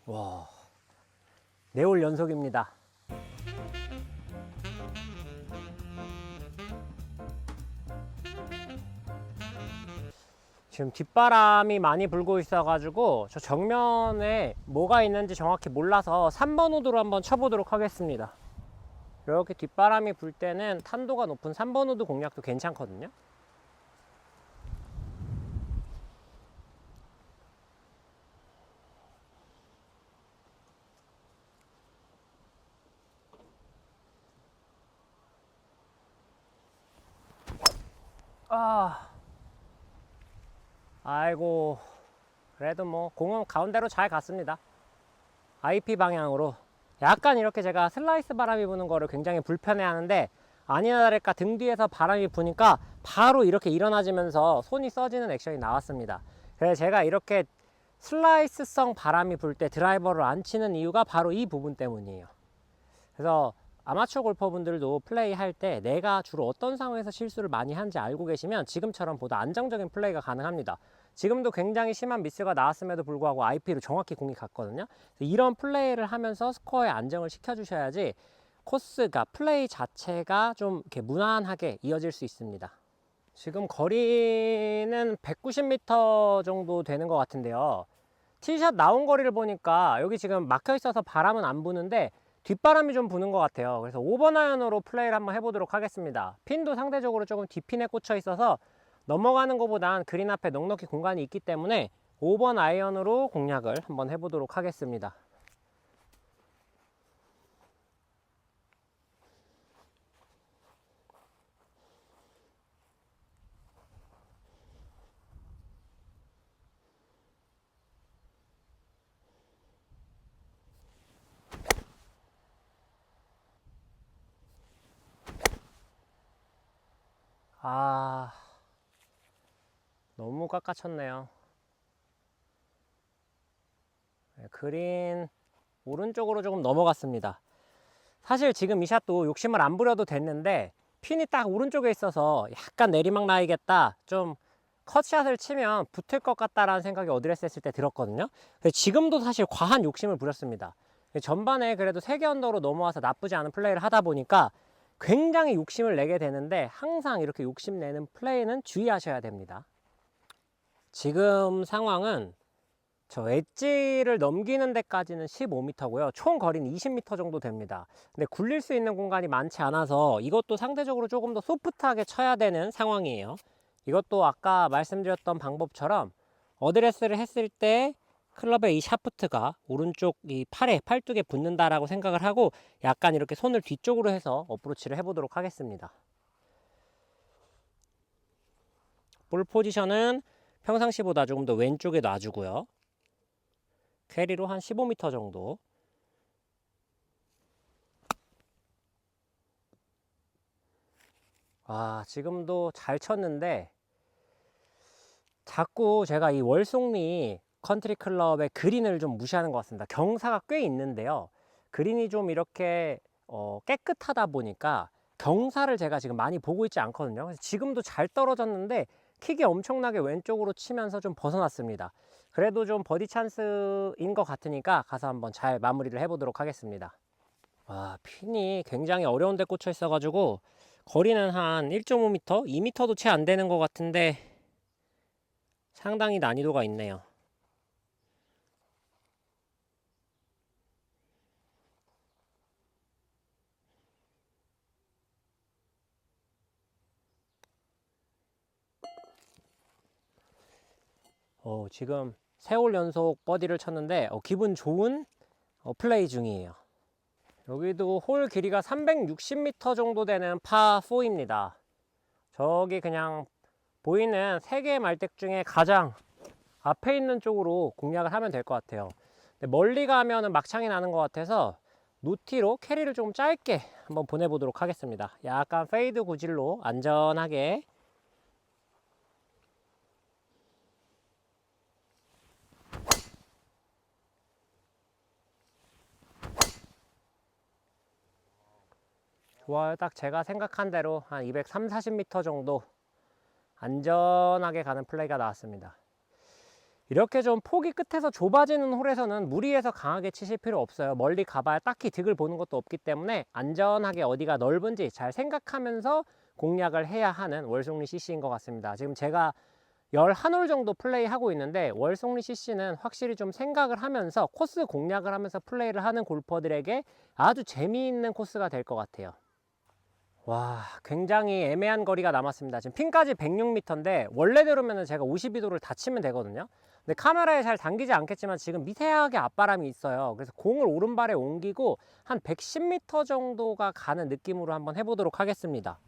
와, 4홀 연속입니다. 지금 뒷바람이 많이 불고 있어가지고 저 정면에 뭐가 있는지 정확히 몰라서 3번 우드로 한번 쳐보도록 하겠습니다. 이렇게 뒷바람이 불 때는 탄도가 높은 3번 우드 공략도 괜찮거든요. 아이고, 그래도 뭐 공은 가운데로 잘 갔습니다. IP 방향으로. 약간 이렇게 제가 슬라이스 바람이 부는 거를 굉장히 불편해 하는데, 아니나 다를까 등 뒤에서 바람이 부니까 바로 이렇게 일어나지면서 손이 써지는 액션이 나왔습니다. 그래서 제가 이렇게 슬라이스성 바람이 불 때 드라이버를 안 치는 이유가 바로 이 부분 때문이에요. 그래서 아마추어 골퍼분들도 플레이 할 때 내가 주로 어떤 상황에서 실수를 많이 하는지 알고 계시면 지금처럼 보다 안정적인 플레이가 가능합니다. 지금도 굉장히 심한 미스가 나왔음에도 불구하고 IP로 정확히 공이 갔거든요. 이런 플레이를 하면서 스코어에 안정을 시켜주셔야지 코스가, 플레이 자체가 좀 이렇게 무난하게 이어질 수 있습니다. 지금 거리는 190m 정도 되는 것 같은데요. 티샷 나온 거리를 보니까 여기 지금 막혀 있어서 바람은 안 부는데 뒷바람이 좀 부는 것 같아요. 그래서 5번 아이언으로 플레이를 한번 해보도록 하겠습니다. 핀도 상대적으로 조금 뒷핀에 꽂혀 있어서 넘어가는 것보단 그린 앞에 넉넉히 공간이 있기 때문에 5번 아이언으로 공략을 한번 해보도록 하겠습니다. 너무 깎아쳤네요. 그린 오른쪽으로 조금 넘어갔습니다. 사실 지금 이 샷도 욕심을 안 부려도 됐는데 핀이 딱 오른쪽에 있어서 약간 내리막 나이겠다, 좀 컷샷을 치면 붙을 것 같다라는 생각이 어드레스 했을 때 들었거든요. 지금도 사실 과한 욕심을 부렸습니다. 전반에 그래도 3개 언더로 넘어와서 나쁘지 않은 플레이를 하다 보니까 굉장히 욕심을 내게 되는데, 항상 이렇게 욕심내는 플레이는 주의하셔야 됩니다. 지금 상황은 저 엣지를 넘기는 데까지는 15m고요. 총 거리는 20m 정도 됩니다. 근데 굴릴 수 있는 공간이 많지 않아서 이것도 상대적으로 조금 더 소프트하게 쳐야 되는 상황이에요. 이것도 아까 말씀드렸던 방법처럼 어드레스를 했을 때 클럽의 이 샤프트가 오른쪽 이 팔뚝에 붙는다라고 생각을 하고 약간 이렇게 손을 뒤쪽으로 해서 어프로치를 해보도록 하겠습니다. 볼 포지션은 평상시보다 조금 더 왼쪽에 놔주고요. 캐리로 한 15m 정도. 지금도 잘 쳤는데 자꾸 제가 이 월송리 컨트리 클럽의 그린을 좀 무시하는 것 같습니다. 경사가 꽤 있는데요. 그린이 좀 이렇게 깨끗하다 보니까 경사를 제가 지금 많이 보고 있지 않거든요. 그래서 지금도 잘 떨어졌는데 킥이 엄청나게 왼쪽으로 치면서 좀 벗어났습니다. 그래도 좀 버디 찬스인 것 같으니까 가서 한번 잘 마무리를 해보도록 하겠습니다. 핀이 굉장히 어려운 데 꽂혀 있어가지고 거리는 한 1.5m? 2m도 채 안 되는 것 같은데 상당히 난이도가 있네요. 지금 3홀 연속 버디를 쳤는데 기분 좋은 플레이 중이에요. 여기도 홀 길이가 360m 정도 되는 파4입니다. 저기 그냥 보이는 3개의 말대 중에 가장 앞에 있는 쪽으로 공략을 하면 될 것 같아요. 근데 멀리 가면은 막창이 나는 것 같아서 노티로 캐리를 좀 짧게 한번 보내보도록 하겠습니다. 약간 페이드 구질로 안전하게. 좋아요. 딱 제가 생각한 대로 한 230, 40m 정도 안전하게 가는 플레이가 나왔습니다. 이렇게 좀 폭이 끝에서 좁아지는 홀에서는 무리해서 강하게 치실 필요 없어요. 멀리 가봐야 딱히 득을 보는 것도 없기 때문에 안전하게 어디가 넓은지 잘 생각하면서 공략을 해야 하는 월송리 CC인 것 같습니다. 지금 제가 11홀 정도 플레이하고 있는데 월송리 CC는 확실히 좀 생각을 하면서 코스 공략을 하면서 플레이를 하는 골퍼들에게 아주 재미있는 코스가 될 것 같아요. 와, 굉장히 애매한 거리가 남았습니다. 지금 핀까지 106m인데 원래대로면 제가 52도를 다 치면 되거든요. 근데 카메라에 잘 담기지 않겠지만 지금 미세하게 앞바람이 있어요. 그래서 공을 오른발에 옮기고 한 110m 정도가 가는 느낌으로 한번 해보도록 하겠습니다.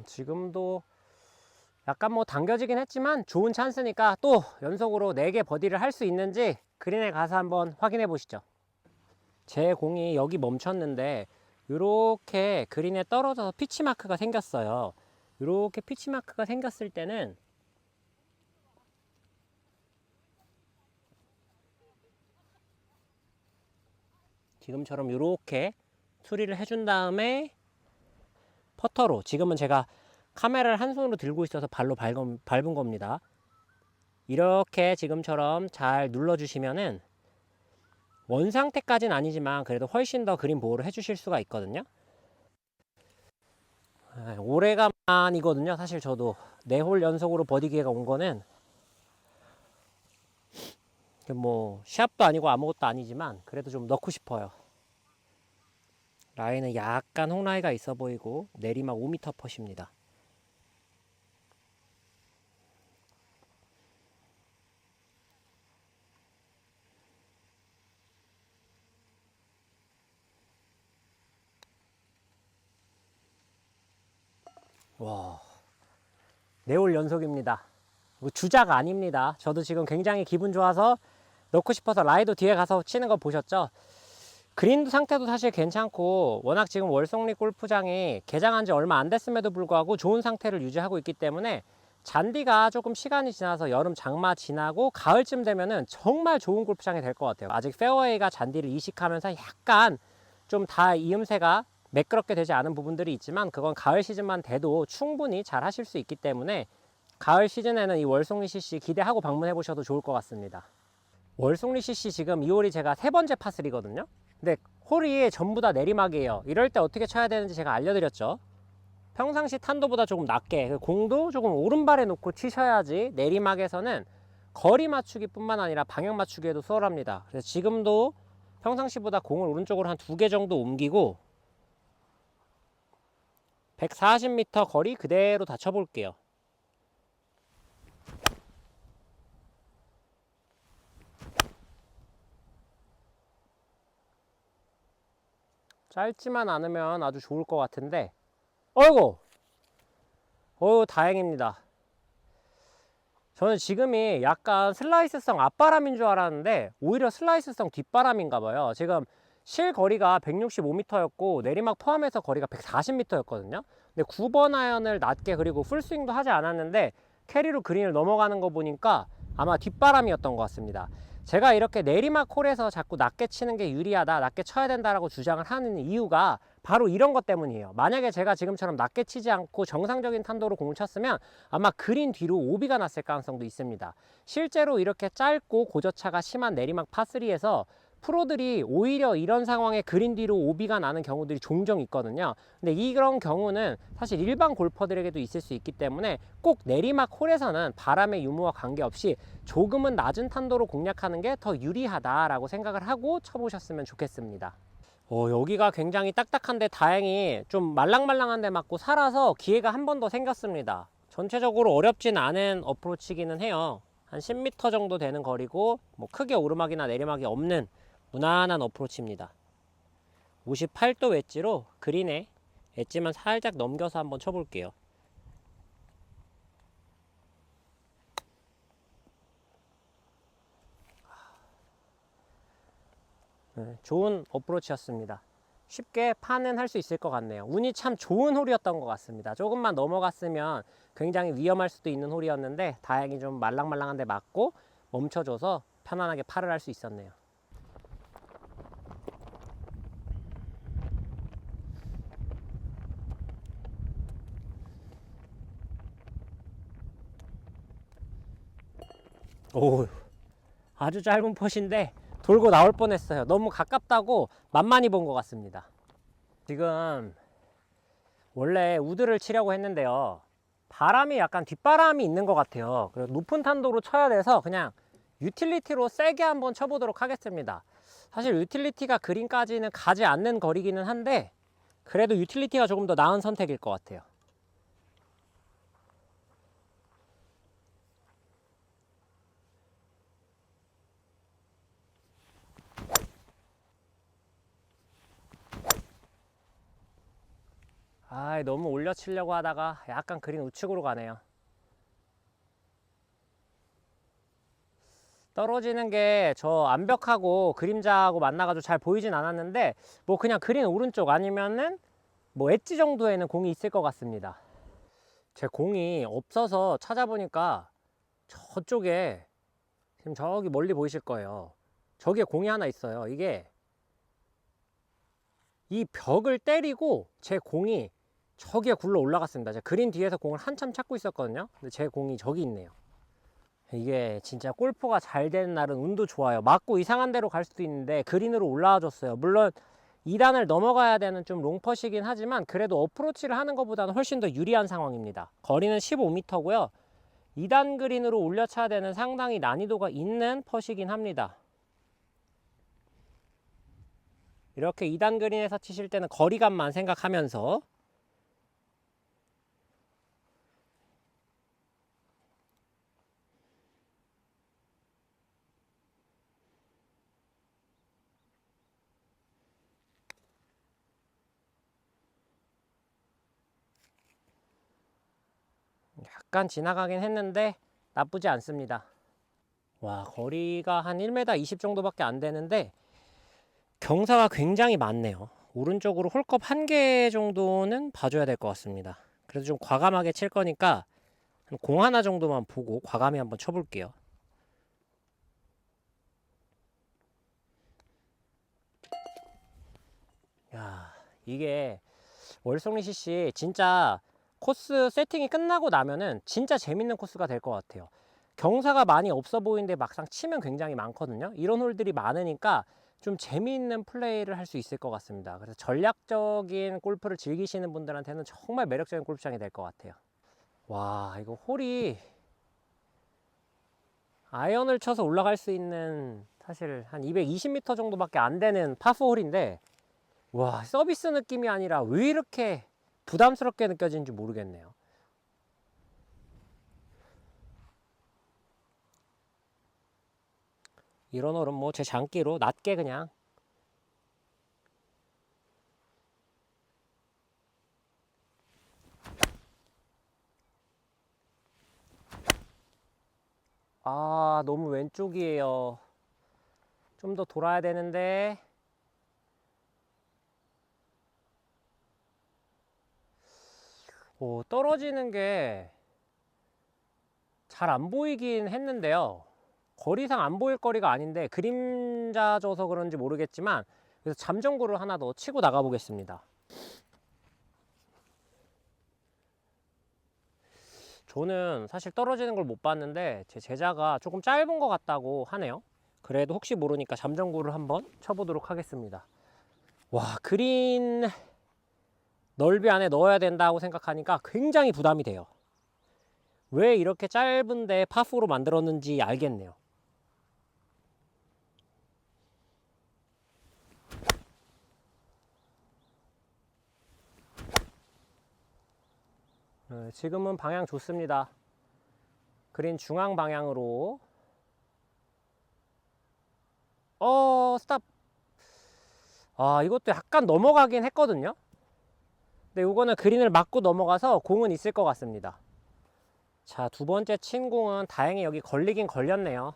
지금도 약간 뭐 당겨지긴 했지만 좋은 찬스니까 또 연속으로 4개 버디를 할 수 있는지 그린에 가서 한번 확인해 보시죠. 제 공이 여기 멈췄는데 이렇게 그린에 떨어져서 피치 마크가 생겼어요. 이렇게 피치 마크가 생겼을 때는 지금처럼 이렇게 수리를 해준 다음에 퍼터로, 지금은 제가 카메라를 한 손으로 들고 있어서 발로 밟은 겁니다. 이렇게 지금처럼 잘 눌러주시면은 원 상태까지는 아니지만 그래도 훨씬 더 그린 보호를 해주실 수가 있거든요. 오래간만이거든요. 사실 저도 4홀 연속으로 버디 기회가 온 거는 뭐 시합도 아니고 아무것도 아니지만 그래도 좀 넣고 싶어요. 라인은 약간 홍라이가 있어 보이고 내리막 5m 펫입니다. 와, 4홀 연속입니다. 이거 주작 아닙니다. 저도 지금 굉장히 기분 좋아서 넣고 싶어서 라이도 뒤에 가서 치는 거 보셨죠? 그린도 상태도 사실 괜찮고 워낙 지금 월송리 골프장이 개장한 지 얼마 안 됐음에도 불구하고 좋은 상태를 유지하고 있기 때문에 잔디가 조금 시간이 지나서 여름 장마 지나고 가을쯤 되면은 정말 좋은 골프장이 될 것 같아요. 아직 페어웨이가 잔디를 이식하면서 약간 좀 다 이음새가 매끄럽게 되지 않은 부분들이 있지만 그건 가을 시즌만 돼도 충분히 잘 하실 수 있기 때문에 가을 시즌에는 이 월송리 CC 기대하고 방문해 보셔도 좋을 것 같습니다. 월송리 CC 지금 2홀이 제가 3번째 파3거든요. 근데 홀이 전부 다 내리막이에요. 이럴 때 어떻게 쳐야 되는지 제가 알려드렸죠. 평상시 탄도보다 조금 낮게, 공도 조금 오른발에 놓고 치셔야지 내리막에서는 거리 맞추기 뿐만 아니라 방향 맞추기에도 수월합니다. 그래서 지금도 평상시보다 공을 오른쪽으로 한 2개 정도 옮기고 140m 거리 그대로 다 쳐볼게요. 짧지만 않으면 아주 좋을 것 같은데 어이구, 다행입니다. 저는 지금이 약간 슬라이스성 앞바람인 줄 알았는데 오히려 슬라이스성 뒷바람인가 봐요. 지금 실거리가 165m였고 내리막 포함해서 거리가 140m였거든요. 근데 9번 아이언을 낮게 그리고 풀스윙도 하지 않았는데 캐리로 그린을 넘어가는 거 보니까 아마 뒷바람이었던 것 같습니다. 제가 이렇게 내리막 홀에서 자꾸 낮게 치는 게 유리하다, 낮게 쳐야 된다라고 주장을 하는 이유가 바로 이런 것 때문이에요. 만약에 제가 지금처럼 낮게 치지 않고 정상적인 탄도로 공을 쳤으면 아마 그린 뒤로 오비가 났을 가능성도 있습니다. 실제로 이렇게 짧고 고저차가 심한 내리막 파3에서 프로들이 오히려 이런 상황에 그린 뒤로 오비가 나는 경우들이 종종 있거든요. 근데 이런 경우는 사실 일반 골퍼들에게도 있을 수 있기 때문에 꼭 내리막 홀에서는 바람의 유무와 관계없이 조금은 낮은 탄도로 공략하는 게 더 유리하다라고 생각을 하고 쳐보셨으면 좋겠습니다. 여기가 굉장히 딱딱한데 다행히 좀 말랑말랑한 데 맞고 살아서 기회가 한 번 더 생겼습니다. 전체적으로 어렵진 않은 어프로치기는 해요. 한 10m 정도 되는 거리고 뭐 크게 오르막이나 내리막이 없는 무난한 어프로치입니다. 58도 웨지로 그린에 엣지만 살짝 넘겨서 한번 쳐볼게요. 네, 좋은 어프로치였습니다. 쉽게 파는 할 수 있을 것 같네요. 운이 참 좋은 홀이었던 것 같습니다. 조금만 넘어갔으면 굉장히 위험할 수도 있는 홀이었는데 다행히 좀 말랑말랑한 데 맞고 멈춰줘서 편안하게 파를 할 수 있었네요. 오, 아주 짧은 펫인데 돌고 나올 뻔했어요. 너무 가깝다고 만만히 본 것 같습니다. 지금 원래 우드를 치려고 했는데요, 바람이 약간 뒷바람이 있는 것 같아요. 그래서 높은 탄도로 쳐야 돼서 그냥 유틸리티로 세게 한번 쳐보도록 하겠습니다. 사실 유틸리티가 그린까지는 가지 않는 거리기는 한데 그래도 유틸리티가 조금 더 나은 선택일 것 같아요. 아, 너무 올려치려고 하다가 약간 그린 우측으로 가네요. 떨어지는 게 저 암벽하고 그림자하고 만나가지고 잘 보이진 않았는데 뭐 그냥 그린 오른쪽 아니면은 뭐 엣지 정도에는 공이 있을 것 같습니다. 제 공이 없어서 찾아보니까 저쪽에 지금 저기 멀리 보이실 거예요. 저기에 공이 하나 있어요. 이게 이 벽을 때리고 제 공이 저기에 굴러 올라갔습니다. 제가 그린 뒤에서 공을 한참 찾고 있었거든요. 근데 제 공이 저기 있네요. 이게 진짜 골프가 잘 되는 날은 운도 좋아요. 맞고 이상한 데로 갈 수도 있는데 그린으로 올라와 줬어요. 물론 2단을 넘어가야 되는 좀 롱퍼시긴 하지만 그래도 어프로치를 하는 것보다는 훨씬 더 유리한 상황입니다. 거리는 15m고요. 2단 그린으로 올려쳐야 되는 상당히 난이도가 있는 퍼시긴 합니다. 이렇게 2단 그린에서 치실 때는 거리감만 생각하면서 약간 지나가긴 했는데 나쁘지 않습니다. 와, 거리가 한 1m 20 정도밖에 안 되는데 경사가 굉장히 많네요. 오른쪽으로 홀컵 1개 정도는 봐줘야 될 것 같습니다. 그래도 좀 과감하게 칠 거니까 공 하나 정도만 보고 과감히 한번 쳐볼게요. 야, 이게 월송리 CC 진짜 코스 세팅이 끝나고 나면은 진짜 재밌는 코스가 될 것 같아요. 경사가 많이 없어 보이는데 막상 치면 굉장히 많거든요. 이런 홀들이 많으니까 좀 재미있는 플레이를 할 수 있을 것 같습니다. 그래서 전략적인 골프를 즐기시는 분들한테는 정말 매력적인 골프장이 될 것 같아요. 와, 이거 홀이 아이언을 쳐서 올라갈 수 있는 사실 한 220m 정도밖에 안 되는 파4 홀인데, 와, 서비스 느낌이 아니라 왜 이렇게 부담스럽게 느껴지는지 모르겠네요. 이런 홀은 뭐 제 장기로 낮게 그냥 아, 너무 왼쪽이에요. 좀 더 돌아야 되는데. 오, 떨어지는 게 잘 안 보이긴 했는데요. 거리상 안 보일 거리가 아닌데 그림자 져서 그런지 모르겠지만, 그래서 잠정구를 하나 더 치고 나가 보겠습니다. 저는 사실 떨어지는 걸 못 봤는데 제 제자가 조금 짧은 것 같다고 하네요. 그래도 혹시 모르니까 잠정구를 한번 쳐보도록 하겠습니다. 와, 그린 넓이 안에 넣어야 된다고 생각하니까 굉장히 부담이 돼요. 왜 이렇게 짧은데 파4로 만들었는지 알겠네요. 지금은 방향 좋습니다. 그린 중앙 방향으로. 스탑. 아, 이것도 약간 넘어가긴 했거든요. 근데 이거는 그린을 맞고 넘어가서 공은 있을 것 같습니다. 자, 두 번째 친 공은 다행히 여기 걸리긴 걸렸네요.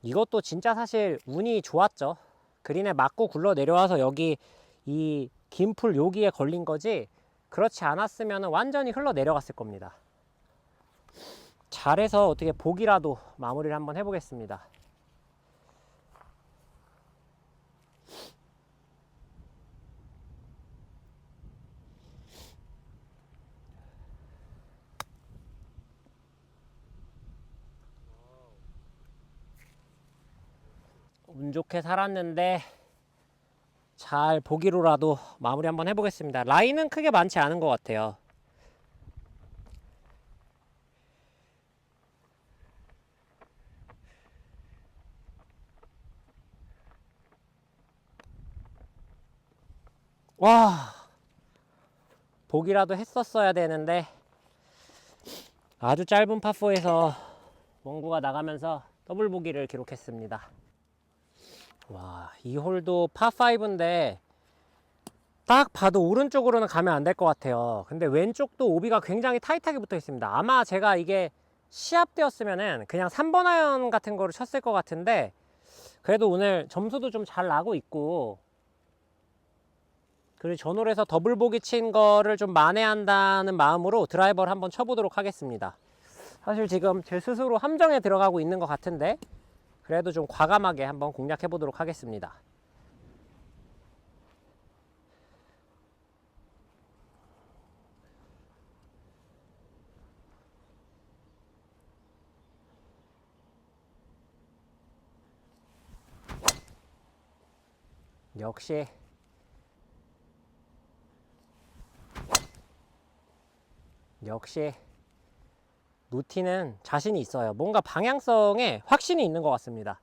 이것도 진짜 사실 운이 좋았죠. 그린에 맞고 굴러 내려와서 여기 이 긴 풀 여기에 걸린 거지, 그렇지 않았으면 완전히 흘러 내려갔을 겁니다. 잘해서 어떻게 보기라도 마무리를 한번 해보겠습니다. 운 좋게 살았는데 잘 보기로라도 마무리 한번 해보겠습니다. 라인은 크게 많지 않은 것 같아요. 와, 보기라도 했었어야 되는데 아주 짧은 파4에서 원구가 나가면서 더블 보기를 기록했습니다. 와, 이 홀도 파5인데 딱 봐도 오른쪽으로는 가면 안 될 것 같아요. 근데 왼쪽도 오비가 굉장히 타이트하게 붙어 있습니다. 아마 제가 이게 시합 때였으면은 그냥 3번 아이언 같은 거를 쳤을 것 같은데, 그래도 오늘 점수도 좀 잘 나고 있고, 그리고 전홀에서 더블 보기 친 거를 좀 만회한다는 마음으로 드라이버를 한번 쳐보도록 하겠습니다. 사실 지금 제 스스로 함정에 들어가고 있는 것 같은데, 그래도 좀 과감하게 한번 공략해 보도록 하겠습니다. 역시 노티는 자신이 있어요. 뭔가 방향성에 확신이 있는 것 같습니다.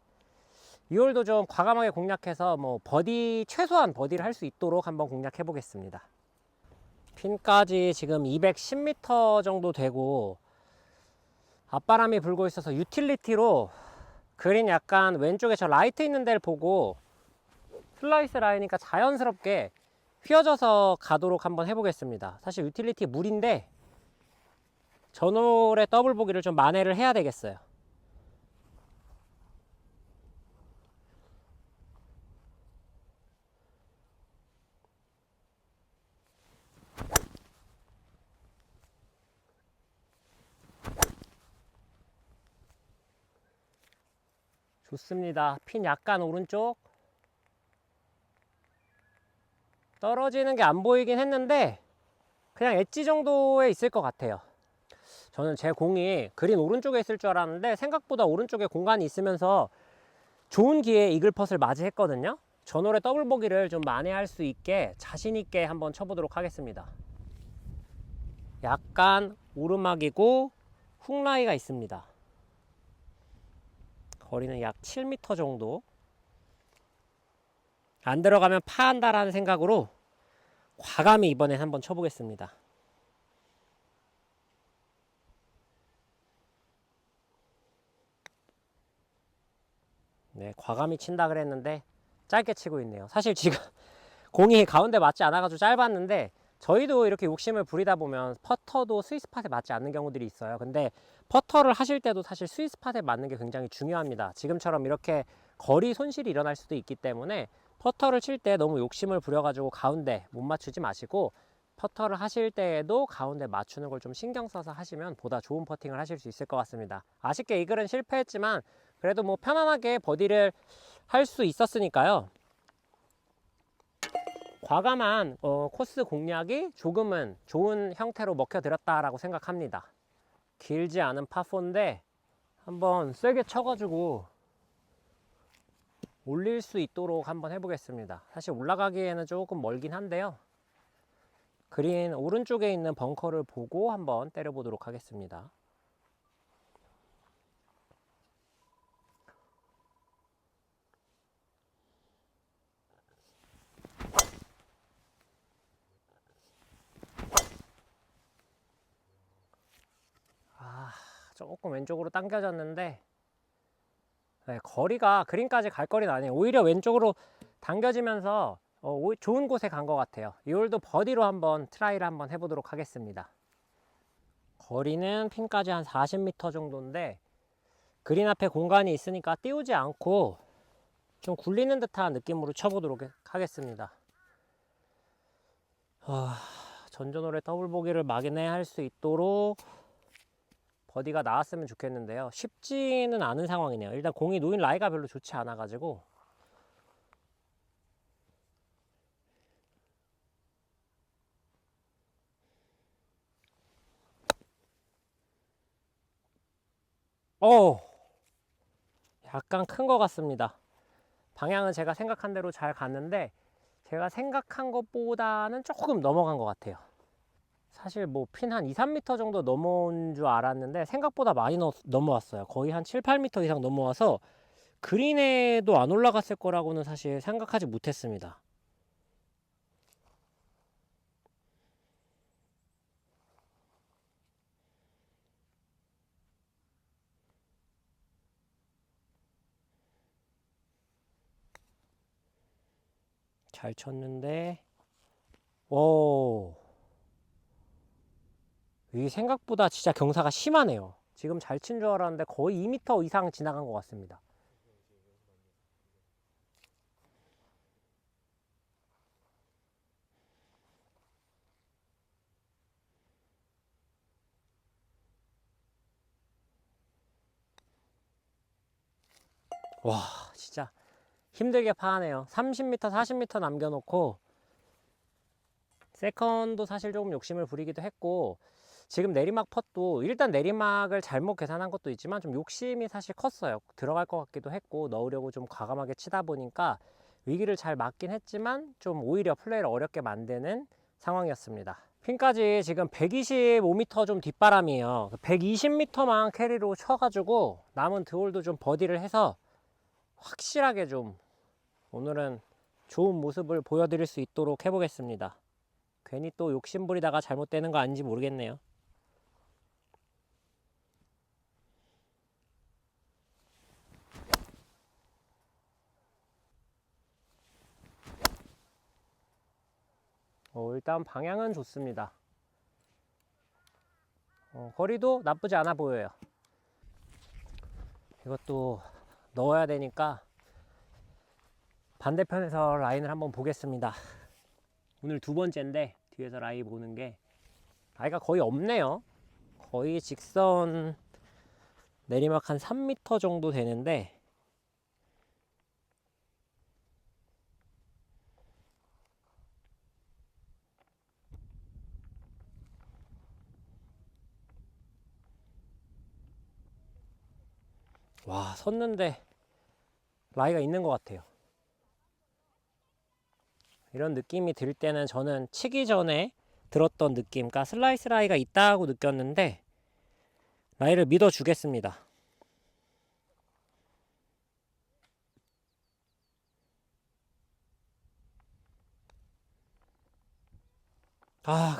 2홀도 좀 과감하게 공략해서 뭐 버디, 최소한 버디를 할 수 있도록 한번 공략해 보겠습니다. 핀까지 지금 210m 정도 되고 앞바람이 불고 있어서 유틸리티로 그린 약간 왼쪽에 저 라이트 있는 데를 보고 슬라이스 라인이니까 자연스럽게 휘어져서 가도록 한번 해보겠습니다. 사실 유틸리티 물인데 전홀에 더블 보기를 좀 만회를 해야 되겠어요. 좋습니다. 핀 약간 오른쪽. 떨어지는 게 안 보이긴 했는데 그냥 엣지 정도에 있을 것 같아요. 저는 제 공이 그린 오른쪽에 있을 줄 알았는데 생각보다 오른쪽에 공간이 있으면서 좋은 기회에 이글 펫을 맞이했거든요. 전홀에 더블 보기를 좀 만회할 수 있게 자신 있게 한번 쳐보도록 하겠습니다. 약간 오르막이고 훅라이가 있습니다. 거리는 약 7m 정도. 안 들어가면 파한다라는 생각으로 과감히 이번엔 한번 쳐보겠습니다. 네, 과감히 친다 그랬는데 짧게 치고 있네요. 사실 지금 공이 가운데 맞지 않아가지고 짧았는데, 저희도 이렇게 욕심을 부리다 보면 퍼터도 스위스팟에 맞지 않는 경우들이 있어요. 근데 퍼터를 하실 때도 사실 스위스팟에 맞는 게 굉장히 중요합니다. 지금처럼 이렇게 거리 손실이 일어날 수도 있기 때문에 퍼터를 칠 때 너무 욕심을 부려가지고 가운데 못 맞추지 마시고, 퍼터를 하실 때에도 가운데 맞추는 걸 좀 신경 써서 하시면 보다 좋은 퍼팅을 하실 수 있을 것 같습니다. 아쉽게 이글은 실패했지만 그래도 뭐 편안하게 버디를 할 수 있었으니까요. 과감한 코스 공략이 조금은 좋은 형태로 먹혀들었다라고 생각합니다. 길지 않은 파4인데 한번 세게 쳐가지고 올릴 수 있도록 한번 해보겠습니다. 사실 올라가기에는 조금 멀긴 한데요. 그린 오른쪽에 있는 벙커를 보고 한번 때려보도록 하겠습니다. 조금 왼쪽으로 당겨졌는데, 네, 거리가 그린까지 갈 거리는 아니에요. 오히려 왼쪽으로 당겨지면서 좋은 곳에 간 것 같아요. 이 홀도 버디로 한번 트라이를 한번 해보도록 하겠습니다. 거리는 핀까지 한 40m 정도인데 그린 앞에 공간이 있으니까 띄우지 않고 좀 굴리는 듯한 느낌으로 쳐보도록 하겠습니다. 전전홀에 더블 보기를 막연할 수 있도록 버디가 나왔으면 좋겠는데요. 쉽지는 않은 상황이네요. 일단 공이 놓인 라이가 별로 좋지 않아 가지고 약간 큰 것 같습니다. 방향은 제가 생각한 대로 잘 갔는데 제가 생각한 것보다는 조금 넘어간 것 같아요. 사실 뭐 핀 한 2, 3m 정도 넘어온 줄 알았는데 생각보다 많이 넘어왔어요. 거의 한 7, 8m 이상 넘어와서 그린에도 안 올라갔을 거라고는 사실 생각하지 못했습니다. 잘 쳤는데 이 생각보다 진짜 경사가 심하네요. 지금 잘 친 줄 알았는데 거의 2m 이상 지나간 것 같습니다. 와, 진짜 힘들게 파하네요. 30m, 40m 남겨놓고 세컨도 사실 조금 욕심을 부리기도 했고 지금 내리막 펫도 일단 내리막을 잘못 계산한 것도 있지만 좀 욕심이 사실 컸어요. 들어갈 것 같기도 했고 넣으려고 좀 과감하게 치다 보니까 위기를 잘 맞긴 했지만 좀 오히려 플레이를 어렵게 만드는 상황이었습니다. 핀까지 지금 125m 좀 뒷바람이에요. 120m만 캐리로 쳐가지고 남은 두 홀도 좀 버디를 해서 확실하게 좀 오늘은 좋은 모습을 보여드릴 수 있도록 해보겠습니다. 괜히 또 욕심부리다가 잘못되는 거 아닌지 모르겠네요. 일단 방향은 좋습니다. 거리도 나쁘지 않아 보여요. 이것도 넣어야 되니까 반대편에서 라인을 한번 보겠습니다. 오늘 두 번째인데 뒤에서 라인 보는 게 라이가 거의 없네요. 거의 직선 내리막 한 3m 정도 되는데 와, 섰는데 라이가 있는 것 같아요. 이런 느낌이 들 때는 저는 치기 전에 들었던 느낌, 그러니까 슬라이스 라이가 있다고 느꼈는데 라이를 믿어주겠습니다.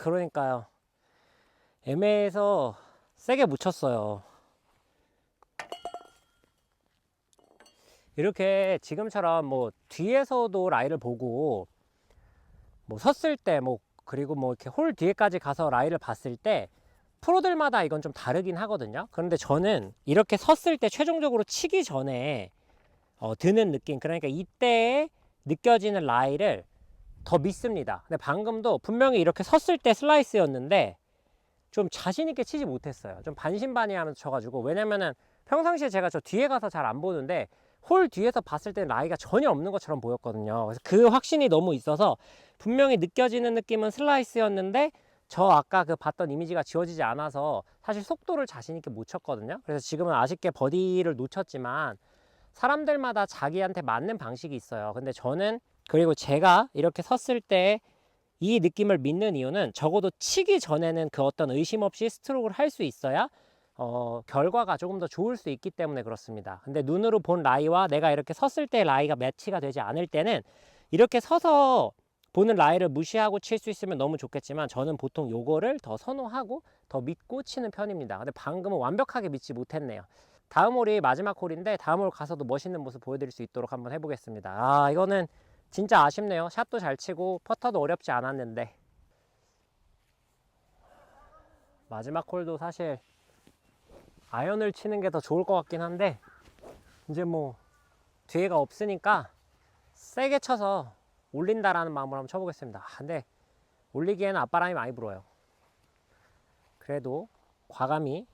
그러니까요. 애매해서 세게 묻혔어요. 이렇게 지금처럼 뭐 뒤에서도 라이를 보고 뭐 섰을 때 그리고 뭐 이렇게 홀 뒤에까지 가서 라이를 봤을 때 프로들마다 이건 좀 다르긴 하거든요. 그런데 저는 이렇게 섰을 때 최종적으로 치기 전에 드는 느낌, 그러니까 이때에 느껴지는 라이를 더 믿습니다. 근데 방금도 분명히 이렇게 섰을 때 슬라이스였는데 좀 자신있게 치지 못했어요. 좀 반신반의하면서 쳐가지고. 왜냐면은 평상시에 제가 저 뒤에 가서 잘 안 보는데 홀 뒤에서 봤을 때는 라이가 전혀 없는 것처럼 보였거든요. 그래서 그 확신이 너무 있어서 분명히 느껴지는 느낌은 슬라이스였는데 저 아까 그 봤던 이미지가 지워지지 않아서 사실 속도를 자신있게 못 쳤거든요. 그래서 지금은 아쉽게 버디를 놓쳤지만 사람들마다 자기한테 맞는 방식이 있어요. 근데 저는, 그리고 제가 이렇게 섰을 때 이 느낌을 믿는 이유는 적어도 치기 전에는 그 어떤 의심 없이 스트로크를 할 수 있어야 결과가 조금 더 좋을 수 있기 때문에 그렇습니다. 근데 눈으로 본 라이와 내가 이렇게 섰을 때 라이가 매치가 되지 않을 때는 이렇게 서서 보는 라이를 무시하고 칠 수 있으면 너무 좋겠지만 저는 보통 요거를 더 선호하고 더 믿고 치는 편입니다. 근데 방금은 완벽하게 믿지 못했네요. 다음 홀이 마지막 홀인데 다음 홀 가서도 멋있는 모습 보여드릴 수 있도록 한번 해보겠습니다. 이거는 진짜 아쉽네요. 샷도 잘 치고 퍼터도 어렵지 않았는데. 마지막 홀도 사실 아이언을 치는 게 더 좋을 것 같긴 한데, 이제 뭐 뒤에가 없으니까 세게 쳐서 올린다라는 마음으로 한번 쳐보겠습니다. 근데 올리기에는 앞바람이 많이 불어요. 그래도 과감히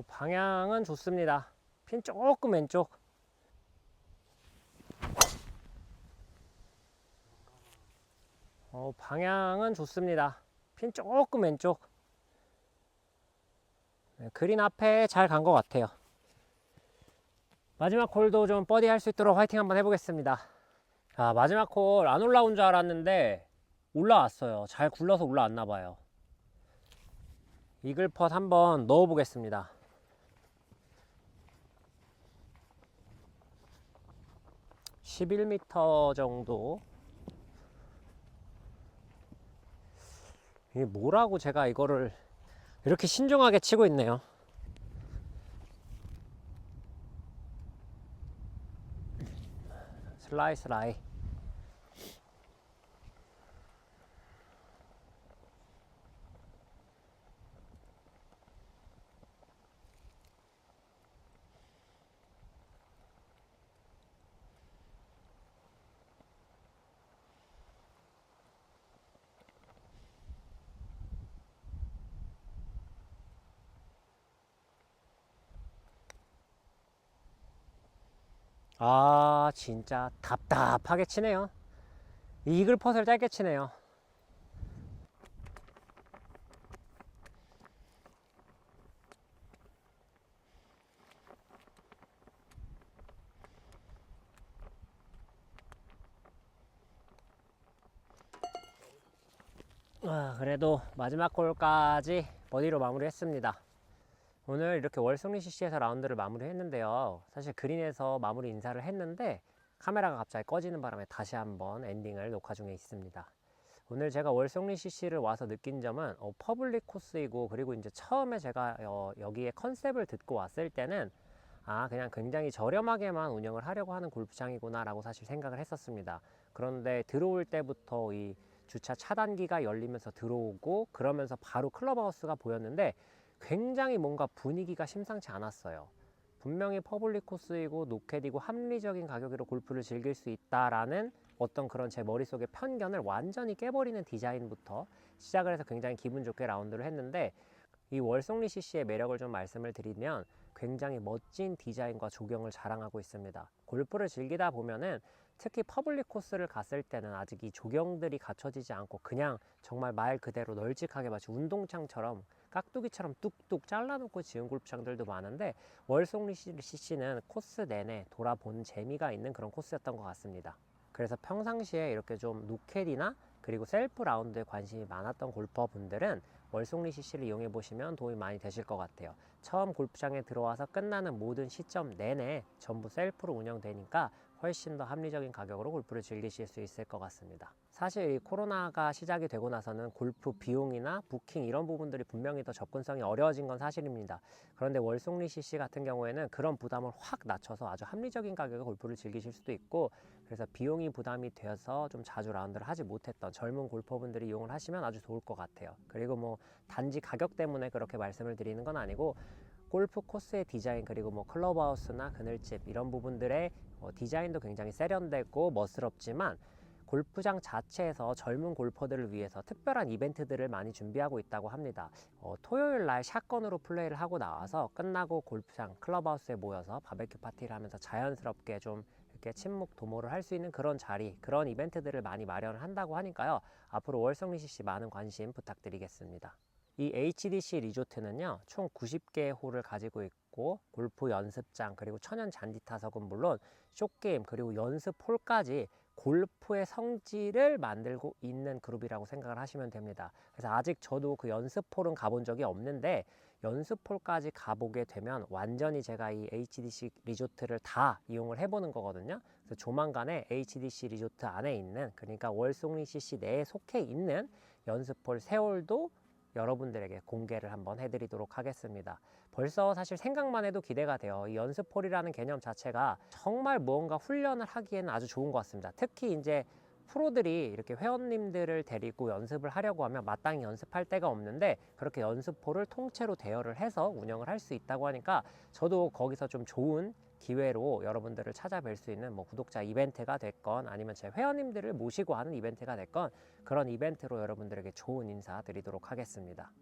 방향은 좋습니다. 핀 조금 왼쪽. 방향은 좋습니다. 핀 조금 왼쪽. 네, 그린 앞에 잘 간 것 같아요. 마지막 홀도 좀 버디 할 수 있도록 화이팅 한번 해보겠습니다. 자, 마지막 홀 안 올라온 줄 알았는데 올라왔어요. 잘 굴러서 올라왔나 봐요. 이글 펫 한번 넣어 보겠습니다. 11m 정도. 이게 뭐라고 제가 이거를 이렇게 신중하게 치고 있네요. 슬라이스 라이. 아, 진짜 답답하게 치네요. 이글 펫을 짧게 치네요. 그래도 마지막 홀까지 버디로 마무리했습니다. 오늘 이렇게 월송리 CC에서 라운드를 마무리했는데요. 사실 그린에서 마무리 인사를 했는데 카메라가 갑자기 꺼지는 바람에 다시 한번 엔딩을 녹화 중에 있습니다. 오늘 제가 월송리 CC를 와서 느낀 점은 퍼블릭 코스이고, 그리고 이제 처음에 제가 여기에 컨셉을 듣고 왔을 때는 그냥 굉장히 저렴하게만 운영을 하려고 하는 골프장이구나 라고 사실 생각을 했었습니다. 그런데 들어올 때부터 이 주차 차단기가 열리면서 들어오고, 그러면서 바로 클럽하우스가 보였는데 굉장히 뭔가 분위기가 심상치 않았어요. 분명히 퍼블릭 코스이고 노켓이고 합리적인 가격으로 골프를 즐길 수 있다라는 어떤 그런 제 머릿속의 편견을 완전히 깨버리는 디자인부터 시작을 해서 굉장히 기분 좋게 라운드를 했는데, 이 월송리 CC의 매력을 좀 말씀을 드리면 굉장히 멋진 디자인과 조경을 자랑하고 있습니다. 골프를 즐기다 보면은 특히 퍼블릭 코스를 갔을 때는 아직 이 조경들이 갖춰지지 않고 그냥 정말 말 그대로 널찍하게 마치 운동장처럼 깍두기처럼 뚝뚝 잘라놓고 지은 골프장들도 많은데, 월송리 CC는 코스 내내 돌아본 재미가 있는 그런 코스였던 것 같습니다. 그래서 평상시에 이렇게 좀 노켓이나 그리고 셀프 라운드에 관심이 많았던 골퍼분들은 월송리 CC를 이용해 보시면 도움이 많이 되실 것 같아요. 처음 골프장에 들어와서 끝나는 모든 시점 내내 전부 셀프로 운영되니까 훨씬 더 합리적인 가격으로 골프를 즐기실 수 있을 것 같습니다. 사실 이 코로나가 시작이 되고 나서는 골프 비용이나 부킹 이런 부분들이 분명히 더 접근성이 어려워진 건 사실입니다. 그런데 월송리 CC 같은 경우에는 그런 부담을 확 낮춰서 아주 합리적인 가격에 골프를 즐기실 수도 있고, 그래서 비용이 부담이 되어서 좀 자주 라운드를 하지 못했던 젊은 골퍼분들이 이용을 하시면 아주 좋을 것 같아요. 그리고 뭐 단지 가격 때문에 그렇게 말씀을 드리는 건 아니고, 골프 코스의 디자인, 그리고 뭐 클럽하우스나 그늘집 이런 부분들의 디자인도 굉장히 세련되고 멋스럽지만, 골프장 자체에서 젊은 골퍼들을 위해서 특별한 이벤트들을 많이 준비하고 있다고 합니다. 토요일 날 샷건으로 플레이를 하고 나와서 끝나고 골프장 클럽하우스에 모여서 바베큐 파티를 하면서 자연스럽게 좀 이렇게 친목 도모를 할 수 있는 그런 자리, 그런 이벤트들을 많이 마련을 한다고 하니까요. 앞으로 월송리 CC 많은 관심 부탁드리겠습니다. 이 HDC 리조트는요, 총 90개의 홀을 가지고 있고, 골프 연습장 그리고 천연 잔디 타석은 물론 숏게임 그리고 연습 홀까지 골프의 성지를 만들고 있는 그룹이라고 생각을 하시면 됩니다. 그래서 아직 저도 그 연습홀은 가본 적이 없는데 연습홀까지 가보게 되면 완전히 제가 이 HDC 리조트를 다 이용을 해보는 거거든요. 그래서 조만간에 HDC 리조트 안에 있는, 그러니까 월송리 CC 내에 속해 있는 연습홀 3홀도 여러분들에게 공개를 한번 해드리도록 하겠습니다. 벌써 사실 생각만 해도 기대가 돼요. 이 연습홀이라는 개념 자체가 정말 무언가 훈련을 하기에는 아주 좋은 것 같습니다. 특히 이제 프로들이 이렇게 회원님들을 데리고 연습을 하려고 하면 마땅히 연습할 데가 없는데 그렇게 연습홀을 통째로 대여를 해서 운영을 할 수 있다고 하니까 저도 거기서 좀 좋은 기회로 여러분들을 찾아뵐 수 있는 뭐 구독자 이벤트가 됐건 아니면 제 회원님들을 모시고 하는 이벤트가 됐건 그런 이벤트로 여러분들에게 좋은 인사 드리도록 하겠습니다.